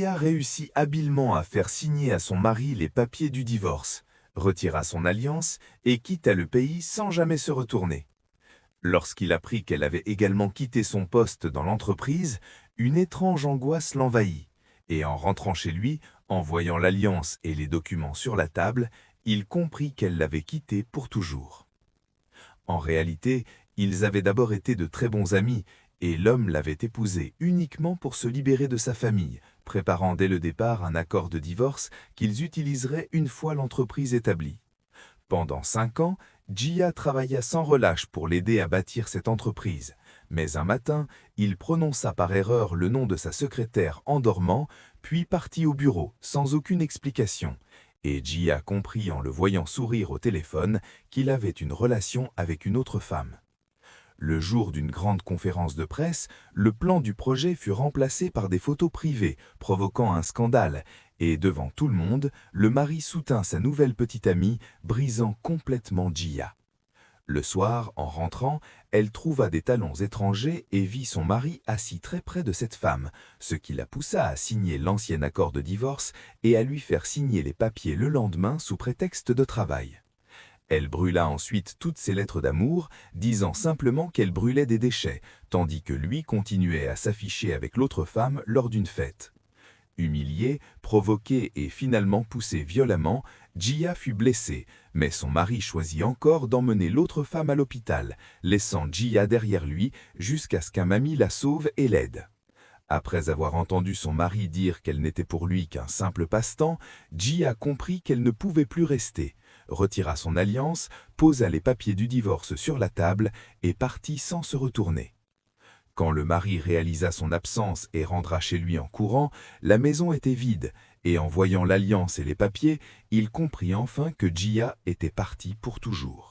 Jia réussit habilement à faire signer à son mari les papiers du divorce, retira son alliance et quitta le pays sans jamais se retourner. Lorsqu'il apprit qu'elle avait également quitté son poste dans l'entreprise, une étrange angoisse l'envahit, et en rentrant chez lui, en voyant l'alliance et les documents sur la table, il comprit qu'elle l'avait quitté pour toujours. En réalité, ils avaient d'abord été de très bons amis, et l'homme l'avait épousée uniquement pour se libérer de sa famille, préparant dès le départ un accord de divorce qu'ils utiliseraient une fois l'entreprise établie. Pendant 5 ans, Jia travailla sans relâche pour l'aider à bâtir cette entreprise. Mais un matin, il prononça par erreur le nom de sa secrétaire en dormant, puis partit au bureau sans aucune explication. Et Jia comprit en le voyant sourire au téléphone qu'il avait une relation avec une autre femme. Le jour d'une grande conférence de presse, le plan du projet fut remplacé par des photos privées, provoquant un scandale, et devant tout le monde, le mari soutint sa nouvelle petite amie, brisant complètement Jia. Le soir, en rentrant, elle trouva des talons étrangers et vit son mari assis très près de cette femme, ce qui la poussa à signer l'ancien accord de divorce et à lui faire signer les papiers le lendemain sous prétexte de travail. Elle brûla ensuite toutes ses lettres d'amour, disant simplement qu'elle brûlait des déchets, tandis que lui continuait à s'afficher avec l'autre femme lors d'une fête. Humiliée, provoquée et finalement poussée violemment, Jia fut blessée, mais son mari choisit encore d'emmener l'autre femme à l'hôpital, laissant Jia derrière lui jusqu'à ce qu'un ami la sauve et l'aide. Après avoir entendu son mari dire qu'elle n'était pour lui qu'un simple passe-temps, Jia comprit qu'elle ne pouvait plus rester, retira son alliance, posa les papiers du divorce sur la table et partit sans se retourner. Quand le mari réalisa son absence et rentra chez lui en courant, la maison était vide, et en voyant l'alliance et les papiers, il comprit enfin que Jia était partie pour toujours.